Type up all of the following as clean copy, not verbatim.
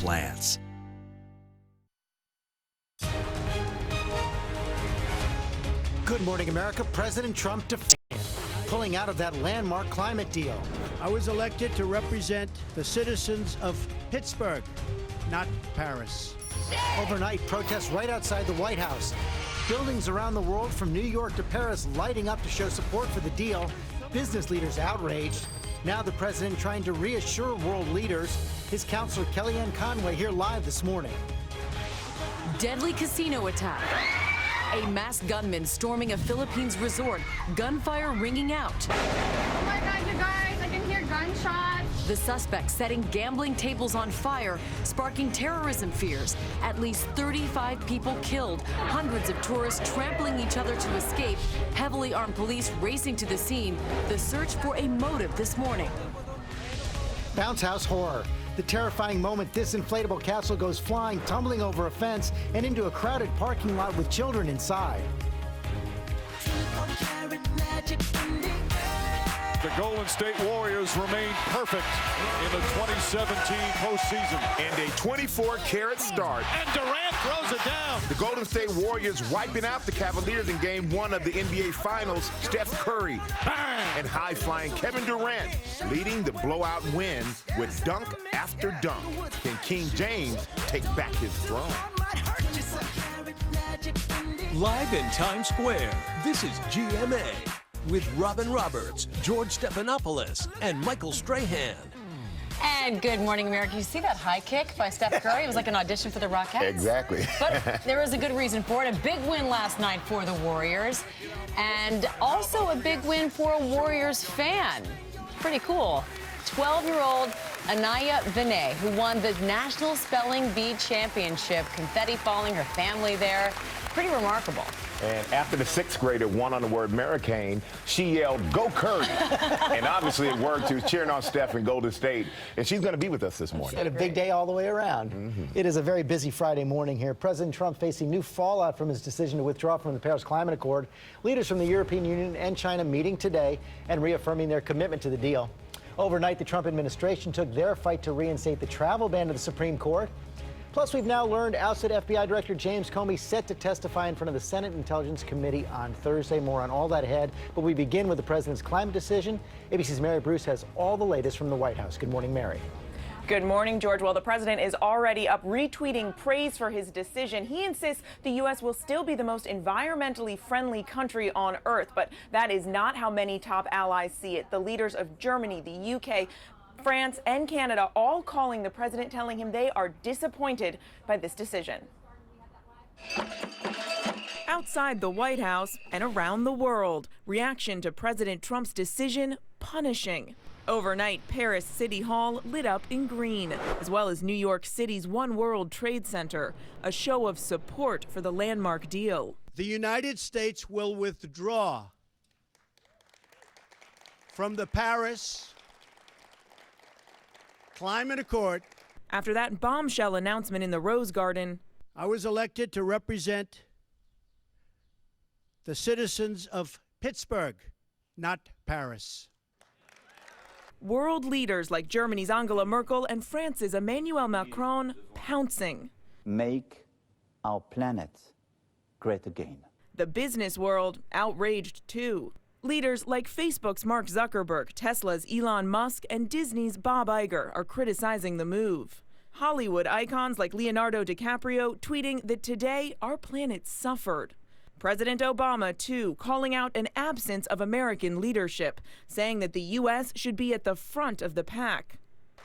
plants. Good morning, America. President Trump pulling out of that landmark climate deal. I was elected to represent the citizens of Pittsburgh, not Paris. Overnight, protests right outside the White House. Buildings around the world, from New York to Paris, lighting up to show support for the deal. Business leaders outraged. Now the president trying to reassure world leaders. His counselor Kellyanne Conway here live this morning. Deadly casino attack. A masked gunman storming a Philippines resort. Gunfire ringing out. Oh my God, you guys, I can hear gunshots. The suspect setting gambling tables on fire, sparking terrorism fears. At least 35 people killed. Hundreds of tourists trampling each other to escape. Heavily armed police racing to the scene. The search for a motive this morning. Bounce house horror. The terrifying moment this inflatable castle goes flying, tumbling over a fence and into a crowded parking lot with children inside. The Golden State Warriors remain perfect in the 2017 postseason. And a 24-carat start. And Durant throws it down. The Golden State Warriors wiping out the Cavaliers in Game 1 of the NBA Finals. Steph Curry and high-flying Kevin Durant leading the blowout win with dunk after dunk. Can King James take back his throne? Live in Times Square, this is GMA with Robin Roberts, George Stephanopoulos, and Michael Strahan. And good morning, America. You see that high kick by Steph Curry? It was like an audition for the Rockettes. Exactly. But there was a good reason for it. A big win last night for the Warriors. And also a big win for a Warriors fan. Pretty cool. 12-year-old Anaya Vinay, who won the National Spelling Bee Championship. Confetti falling, her family there. Pretty remarkable. And after the sixth grader won on the word Americane, she yelled, "Go Curry!" And obviously it worked. She was cheering on Steph in Golden State. And she's going to be with us this morning. And a big day all the way around. It is a very busy Friday morning here. President Trump facing new fallout from his decision to withdraw from the Paris Climate Accord. Leaders from the European Union and China meeting today and reaffirming their commitment to the deal. Overnight, the Trump administration took their fight to reinstate the travel ban to the Supreme Court. Plus, we've now learned ousted FBI Director James Comey set to testify in front of the Senate Intelligence Committee on Thursday. More on all that ahead. But we begin with the president's climate decision. ABC's Mary Bruce has all the latest from the White House. Good morning, Mary. Good morning, George. Well, the president is already up retweeting praise for his decision. He insists the U.S. will still be the most environmentally friendly country on earth, but that is not how many top allies see it. The leaders of Germany, the U.K., France and Canada all calling the president, telling him they are disappointed by this decision. Outside the White House and around the world, reaction to President Trump's decision punishing. Overnight, Paris City Hall lit up in green, as well as New York City's One World Trade Center, a show of support for the landmark deal. The United States will withdraw from the Paris Climate Accord. After that bombshell announcement in the Rose Garden, I was elected to represent the citizens of Pittsburgh, not Paris. world leaders like Germany's Angela Merkel and France's Emmanuel Macron pouncing. Make our planet great again. The business world outraged too. Leaders like Facebook's Mark Zuckerberg, Tesla's Elon Musk, and Disney's Bob Iger are criticizing the move. Hollywood icons like Leonardo DiCaprio tweeting that today our planet suffered. President Obama, too, calling out an absence of American leadership, saying that the U.S. should be at the front of the pack.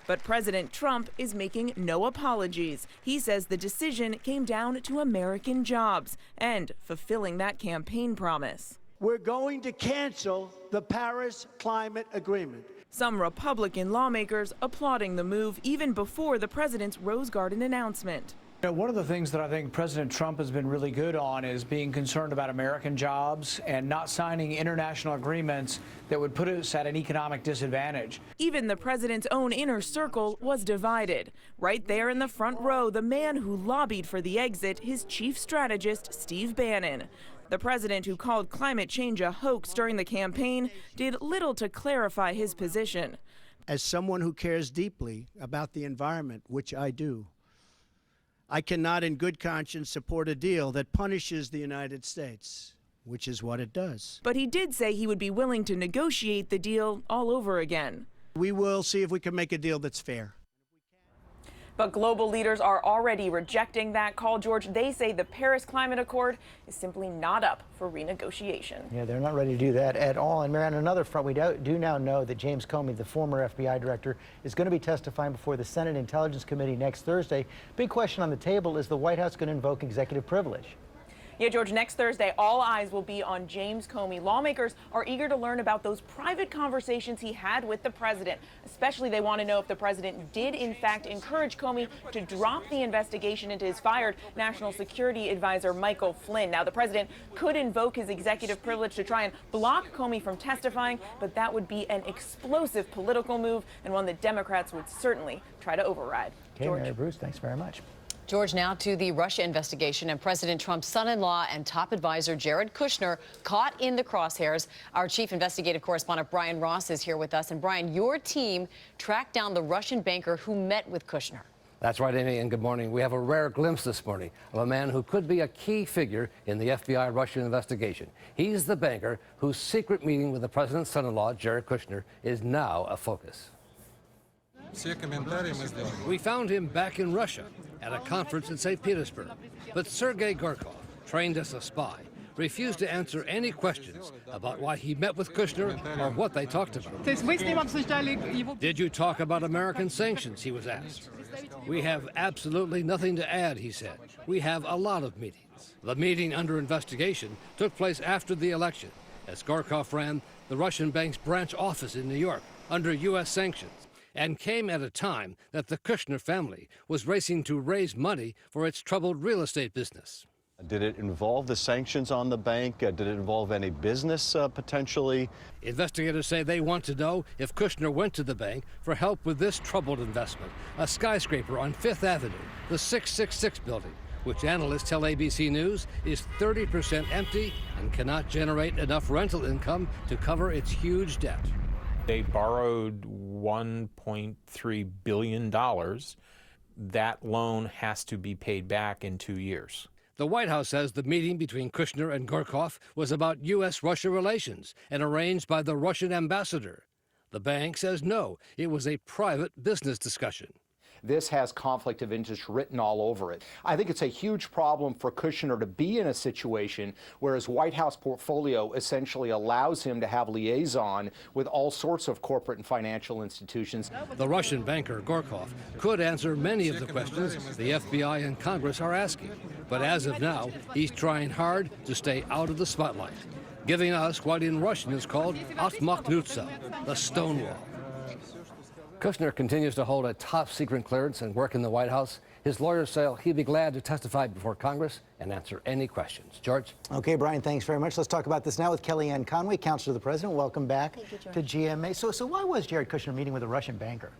But President Trump is making no apologies. He says the decision came down to American jobs and fulfilling that campaign promise. We're going to cancel the Paris Climate Agreement. Some Republican lawmakers applauding the move even before the president's Rose Garden announcement. One of the things that I think President Trump has been really good on is being concerned about American jobs and not signing international agreements that would put us at an economic disadvantage. Even the president's own inner circle was divided. Right there in the front row, the man who lobbied for the exit, his chief strategist, Steve Bannon. The president, who called climate change a hoax during the campaign, did little to clarify his position. As someone who cares deeply about the environment, which I do, I cannot in good conscience support a deal that punishes the United States, which is what it does. But he did say he would be willing to negotiate the deal all over again. We will see if we can make a deal that's fair. But global leaders are already rejecting that call, George. They say the Paris Climate Accord is simply not up for renegotiation. Yeah, they're not ready to do that at all. And Marianne, on another front, we do now know that James Comey, the former FBI director, is going to be testifying before the Senate Intelligence Committee next Thursday. Big question on the table, is the White House going to invoke executive privilege? Yeah, George, next Thursday, all eyes will be on James Comey. Lawmakers are eager to learn about those private conversations he had with the president. Especially, they want to know if the president did, in fact, encourage Comey to drop the investigation into his fired National Security Advisor, Michael Flynn. Now, the president could invoke his executive privilege to try and block Comey from testifying, but that would be an explosive political move and one that Democrats would certainly try to override. Okay, Mary Bruce, thanks very much. George, now to the Russia investigation and President Trump's son-in-law and top advisor Jared Kushner caught in the crosshairs. Our chief investigative correspondent Brian Ross is here with us. And Brian, your team tracked down the Russian banker who met with Kushner. That's right, Amy, and good morning. We have a rare glimpse this morning of a man who could be a key figure in the FBI Russian investigation. He's the banker whose secret meeting with the president's son-in-law, Jared Kushner, is now a focus. We found him back in Russia at a conference in St. Petersburg. But Sergei Gorkov, trained as a spy, refused to answer any questions about why he met with Kushner or what they talked about. Did you talk about American sanctions, he was asked. We have absolutely nothing to add, he said. We have a lot of meetings. The meeting under investigation took place after the election, as Gorkov ran the Russian bank's branch office in New York under U.S. sanctions, and came at a time that the Kushner family was racing to raise money for its troubled real estate business. Did it involve the sanctions on the bank? Did it involve any business potentially? Investigators say they want to know if Kushner went to the bank for help with this troubled investment, a skyscraper on Fifth Avenue, the 666 building, which analysts tell ABC News is 30% empty and cannot generate enough rental income to cover its huge debt. They borrowed $1.3 billion. That loan has to be paid back in 2 years. The White House says the meeting between Kushner and Gorkov was about U.S.-Russia relations and arranged by the Russian ambassador. The bank says no, it was a private business discussion. This has conflict of interest written all over it. I think it's a huge problem for Kushner to be in a situation where his White House portfolio essentially allows him to have liaison with all sorts of corporate and financial institutions. The Russian banker Gorkov could answer many of the questions the FBI and Congress are asking. But as of now, he's trying hard to stay out of the spotlight, giving us what in Russian is called Otmaknutsa, the Stonewall. Kushner continues to hold a top-secret clearance and work in the White House. His lawyers say he'd be glad to testify before Congress and answer any questions. George? Okay, Brian, thanks very much. Let's talk about this now with Kellyanne Conway, Counselor to the President. Welcome back to GMA. So why was Jared Kushner meeting with a Russian banker?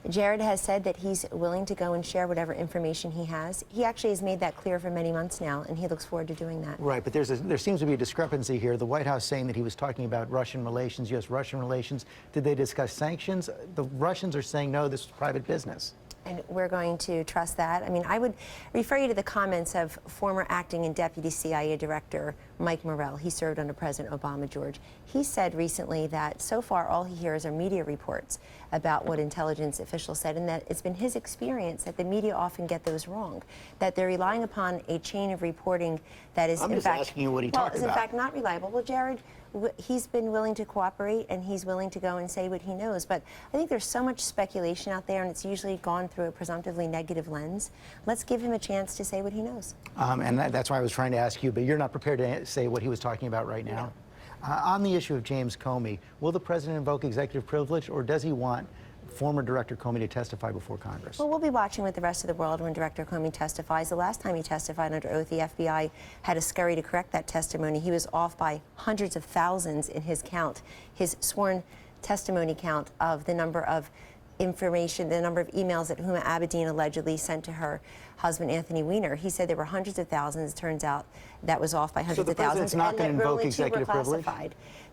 Jared has said that he's willing to go and share whatever information he has. He actually has made that clear for many months now, and he looks forward to doing that. Right, but there seems to be a discrepancy here. The White House saying that he was talking about Russian relations, U.S.-Russian relations. Did they discuss sanctions? The Russians are saying, no, this is private business. And we're going to trust that. I mean, I would refer you to the comments of former acting and deputy CIA director Mike Morrell. He served under President Obama, George. He said recently that so far all he hears are media reports about what intelligence officials said, and that it's been his experience that the media often get those wrong, that they're relying upon a chain of reporting that is, in fact, asking you what he talked about. In fact, not reliable. Well, Jared, he's been willing to cooperate, and he's willing to go and say what he knows. But I think there's so much speculation out there, and it's usually gone through a presumptively negative lens. Let's give him a chance to say what he knows. And that's why I was trying to ask you, but you're not prepared to say what he was talking about right now? No. On the issue of James Comey, will the president invoke executive privilege, or does he want former Director Comey to testify before Congress? Well, we'll be watching with the rest of the world when Director Comey testifies. The last time he testified under oath, the FBI had to scurry to correct that testimony. He was off by hundreds of thousands in his count, his sworn testimony count of the number of information, the number of emails that Huma Abedin allegedly sent to her husband, Anthony Weiner. He said there were hundreds of thousands. It turns out that was off by hundreds of thousands. So the president's not going to invoke executive privilege?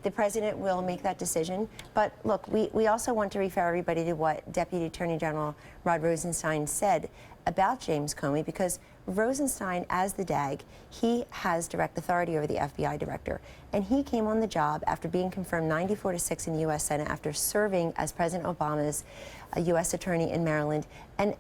The president will make that decision. But look, we also want to refer everybody to what Deputy Attorney General Rod Rosenstein said about James Comey because Rosenstein, as the DAG, he has direct authority over the FBI director. And he came on the job after being confirmed 94-6 in the U.S. Senate after serving as President Obama's U.S. attorney in Maryland. And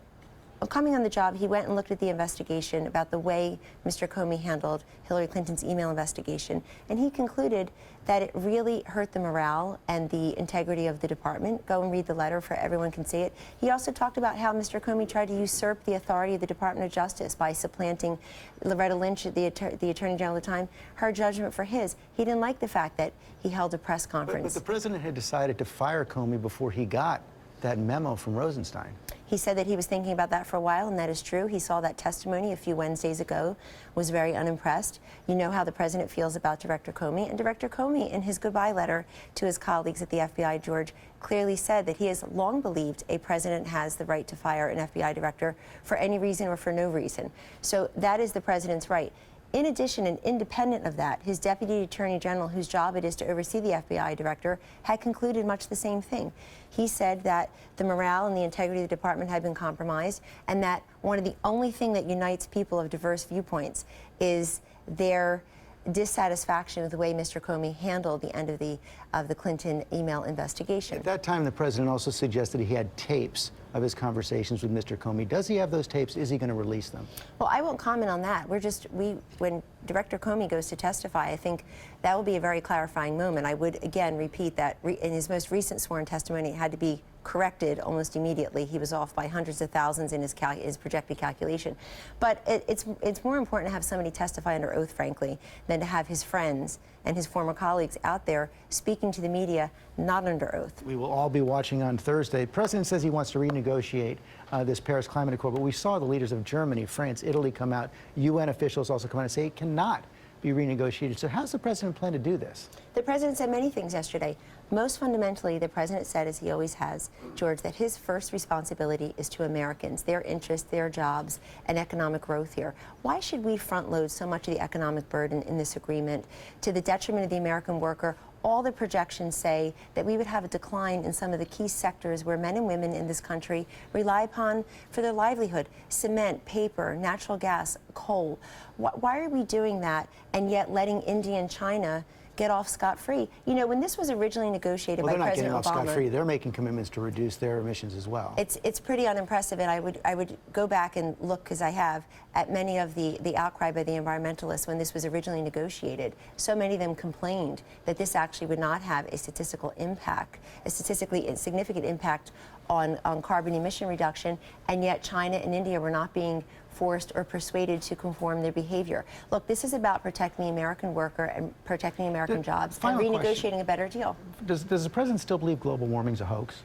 coming on the job, he went and looked at the investigation about the way Mr. Comey handled Hillary Clinton's email investigation, and he concluded that it really hurt the morale and the integrity of the department. Go and read the letter, for everyone can see it. He also talked about how Mr. Comey tried to usurp the authority of the Department of Justice by supplanting Loretta Lynch, the Attorney General at the time, her judgment for his. He didn't like the fact that he held a press conference. But the president had decided to fire Comey before he got that memo from Rosenstein. He said that he was thinking about that for a while, and that is true. He saw that testimony a few Wednesdays ago, was very unimpressed. You know how the president feels about Director Comey, and Director Comey, in his goodbye letter to his colleagues at the FBI, George, clearly said that he has long believed a president has the right to fire an FBI director for any reason or for no reason. So that is the president's right. In addition, and independent of that, his Deputy Attorney General, whose job it is to oversee the FBI director, had concluded much the same thing. He said that the morale and the integrity of the department had been compromised, and that one of the only thing that unites people of diverse viewpoints is their dissatisfaction with the way Mr. Comey handled the end of the Clinton email investigation. At that time, the president also suggested he had tapes of his conversations with Mr. Comey. Does he have those tapes? Is he going to release them? Well, I won't comment on that. When Director Comey goes to testify, I think that will be a very clarifying moment. I would again repeat that in his most recent sworn testimony, it had to be corrected almost immediately. He was off by hundreds of thousands in his projected calculation. But it's more important to have somebody testify under oath, frankly, than to have his friends and his former colleagues out there speaking to the media not under oath. We will all be watching on Thursday. The president says he wants to renegotiate this Paris Climate Accord, but we saw the leaders of Germany, France, Italy come out. UN officials also come out and say it cannot be renegotiated. So how's the president plan to do this? The president said many things yesterday. Most fundamentally, the president said, as he always has, George, that his first responsibility is to Americans, their interests, their jobs, and economic growth here. Why should we front load so much of the economic burden in this agreement to the detriment of the American worker? All the projections say that we would have a decline in some of the key sectors where men and women in this country rely upon for their livelihood: cement, paper, natural gas, coal. Why are we doing that and yet letting India and China get off scot-free? You know, when this was originally negotiated by President Obama... They're not getting off scot-free. They're making commitments to reduce their emissions as well. It's pretty unimpressive, and I would go back and look, because I have, at many of the outcry by the environmentalists when this was originally negotiated. So many of them complained that this actually would not have a statistical impact, a statistically significant impact on carbon emission reduction, and yet China and India were not being forced or persuaded to conform their behavior. Look, this is about protecting the American worker and protecting American jobs and renegotiating a better deal. Does the president still believe global warming is a hoax?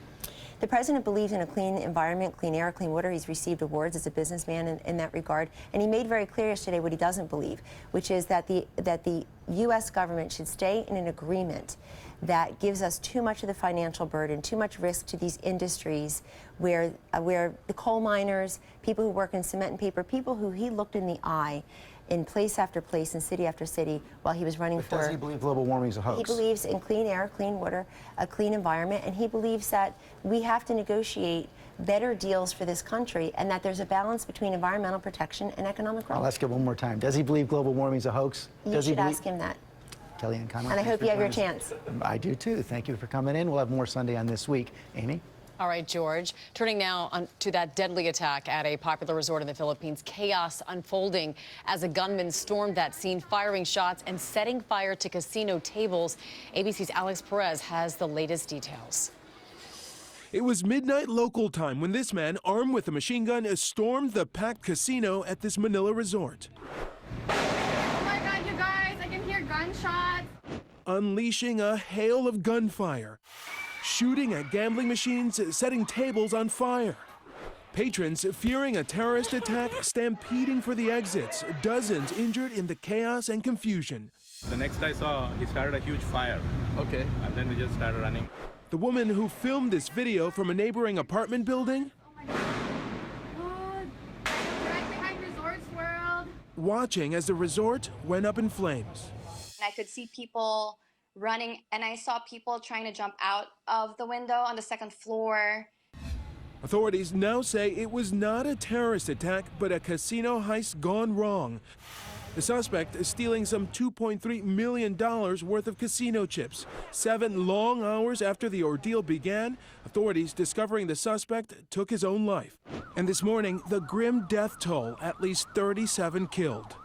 The president believes in a clean environment, clean air, clean water. He's received awards as a businessman in that regard. And he made very clear yesterday what he doesn't believe, which is that the U.S. government should stay in an agreement that gives us too much of the financial burden, too much risk to these industries where the coal miners, people who work in cement and paper, people who he looked in the eye in place after place and city after city while he was running for... Does he believe global warming is a hoax? He believes in clean air, clean water, a clean environment, and he believes that we have to negotiate better deals for this country and that there's a balance between environmental protection and economic growth. I'll ask it one more time. Does he believe global warming is a hoax? You should ask him that. Kellyanne Conway. And I hope you have your chance. I do too. Thank you for coming in. We'll have more Sunday on This Week. Amy? All right, George. Turning now to that deadly attack at a popular resort in the Philippines. Chaos unfolding as a gunman stormed that scene, firing shots and setting fire to casino tables. ABC's Alex Perez has the latest details. It was midnight local time when this man, armed with a machine gun, stormed the packed casino at this Manila resort. Oh my God, you guys, I can hear gunshots. Unleashing a hail of gunfire, shooting at gambling machines, setting tables on fire. Patrons fearing a terrorist attack, stampeding for the exits, dozens injured in the chaos and confusion. The next I saw, he started a huge fire. Okay. And then we just started running. The woman who filmed this video from a neighboring apartment building, Right behind Resorts World. watching as the resort went up in flames. I could see people running, and I saw people trying to jump out of the window on the second floor. Authorities now say it was not a terrorist attack, but a casino heist gone wrong. The suspect is stealing some $2.3 million worth of casino chips. 7 long hours after the ordeal began, authorities discovering the suspect took his own life. And this morning, the grim death toll, at least 37 killed.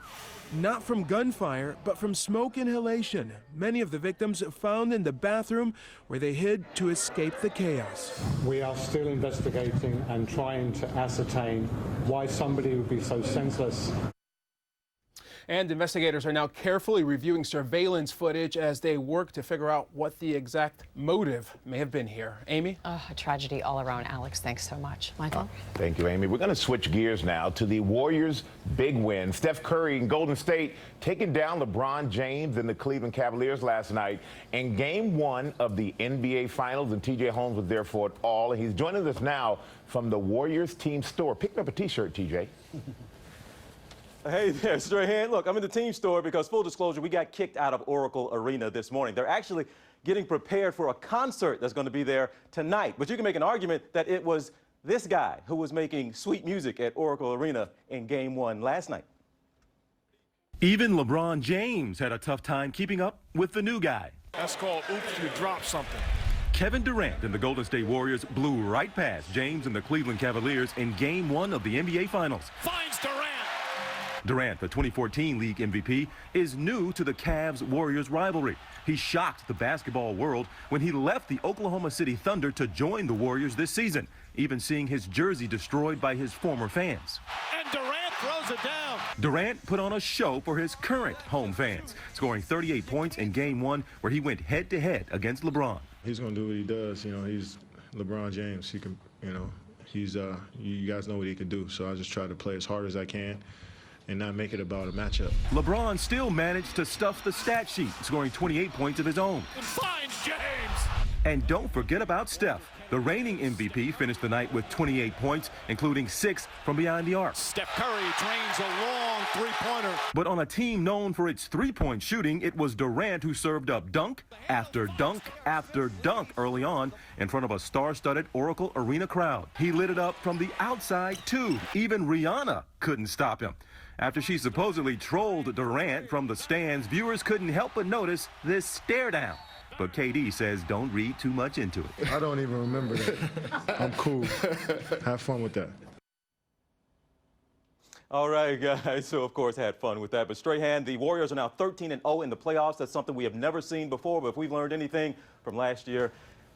Not from gunfire, but from smoke inhalation. Many of the victims found in the bathroom where they hid to escape the chaos. We are still investigating and trying to ascertain why somebody would be so senseless. And investigators are now carefully reviewing surveillance footage as they work to figure out what the exact motive may have been here. Amy? A tragedy all around. Alex, thanks so much. Michael? Thank you, Amy. We're going to switch gears now to the Warriors' big win. Steph Curry in Golden State taking down LeBron James and the Cleveland Cavaliers last night in Game 1 of the NBA Finals, and TJ Holmes was there for it all. And he's joining us now from the Warriors team store. Picking up a T-shirt, TJ. Hey there, Strahan. Look, I'm in the team store because, full disclosure, we got kicked out of Oracle Arena this morning. They're actually getting prepared for a concert that's going to be there tonight. But you can make an argument that it was this guy who was making sweet music at Oracle Arena in Game 1 last night. Even LeBron James had a tough time keeping up with the new guy. That's called oops, you dropped something. Kevin Durant and the Golden State Warriors blew right past James and the Cleveland Cavaliers in Game 1 of the NBA Finals. Finds Durant. Durant, the 2014 league MVP, is new to the Cavs-Warriors rivalry. He shocked the basketball world when he left the Oklahoma City Thunder to join the Warriors this season, even seeing his jersey destroyed by his former fans. And Durant throws it down. Durant put on a show for his current home fans, scoring 38 points in Game 1, where he went head-to-head against LeBron. He's going to do what he does. You know, he's LeBron James. He can, you know, he's, you guys know what he can do. So I just try to play as hard as I can and not make it about a matchup. LeBron still managed to stuff the stat sheet, scoring 28 points of his own. And finds James. And don't forget about Steph. The reigning MVP finished the night with 28 points, including 6 from beyond the arc. Steph Curry drains a long three-pointer. But on a team known for its three-point shooting, it was Durant who served up dunk after dunk after dunk early on in front of a star-studded Oracle Arena crowd. He lit it up from the outside, too. Even Rihanna couldn't stop him. After she supposedly trolled Durant from the stands, viewers couldn't help but notice this stare down. But KD says don't read too much into it. I don't even remember that. I'm cool. Have fun with that. All right, guys. So, of course, had fun with that. But Strahan, the Warriors are now 13-0 in the playoffs. That's something we have never seen before. But if we've learned anything from last year,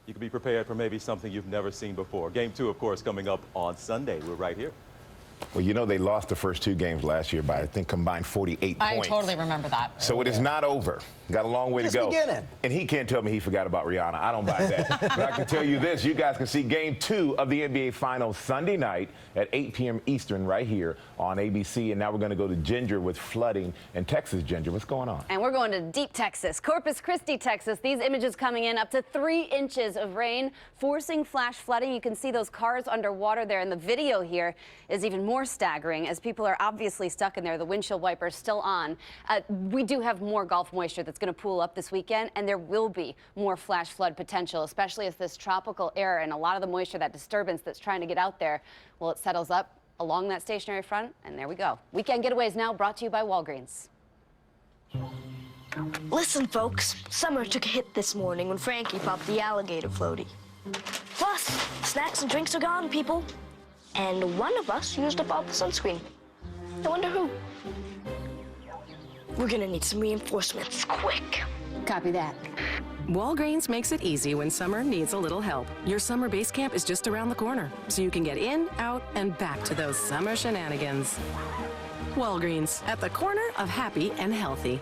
you can be prepared for maybe something you've never seen before. Game 2, of course, coming up on Sunday. We're right here. Well, you know, they lost the first 2 games last year by, I think, combined 48 I points. totally remember that. So it is not over. Got a long way to go. Beginning. And he can't tell me he forgot about Rihanna. I don't buy that. But I can tell you this. You guys can see Game 2 of the NBA Finals Sunday night at 8 p.m. Eastern right here on ABC. And now we're going to go to Ginger with flooding in Texas. Ginger, what's going on? And we're going to deep Texas, Corpus Christi, Texas. These images coming in up to 3 inches of rain, forcing flash flooding. You can see those cars underwater there. And the video here is even more staggering as people are obviously stuck in there. The windshield wipers still on. We do have more Gulf moisture that's going to pool up this weekend, and there will be more flash flood potential, especially as this tropical air and a lot of the moisture, that disturbance that's trying to get out there, well, it settles up along that stationary front, and there we go. Weekend Getaways now brought to you by Walgreens. Listen, folks, summer took a hit this morning when Frankie popped the alligator floaty. Plus, snacks and drinks are gone, people. And one of us used up all the sunscreen. I wonder who. We're gonna need some reinforcements quick. Copy that. Walgreens makes it easy when summer needs a little help. Your summer base camp is just around the corner, so you can get in, out, and back to those summer shenanigans. Walgreens, at the corner of happy and healthy.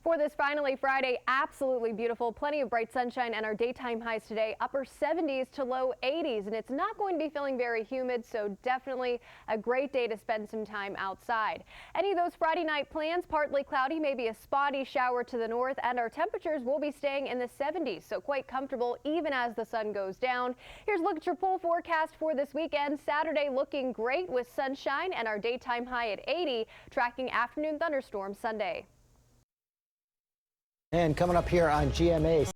For this finally Friday, absolutely beautiful. Plenty of bright sunshine, and our daytime highs today, upper 70s to low 80s. And it's not going to be feeling very humid, so definitely a great day to spend some time outside. Any of those Friday night plans, partly cloudy, maybe a spotty shower to the north, and our temperatures will be staying in the 70s, so quite comfortable even as the sun goes down. Here's a look at your pool forecast for this weekend. Saturday looking great with sunshine and our daytime high at 80, tracking afternoon thunderstorms Sunday. And coming up here on GMA,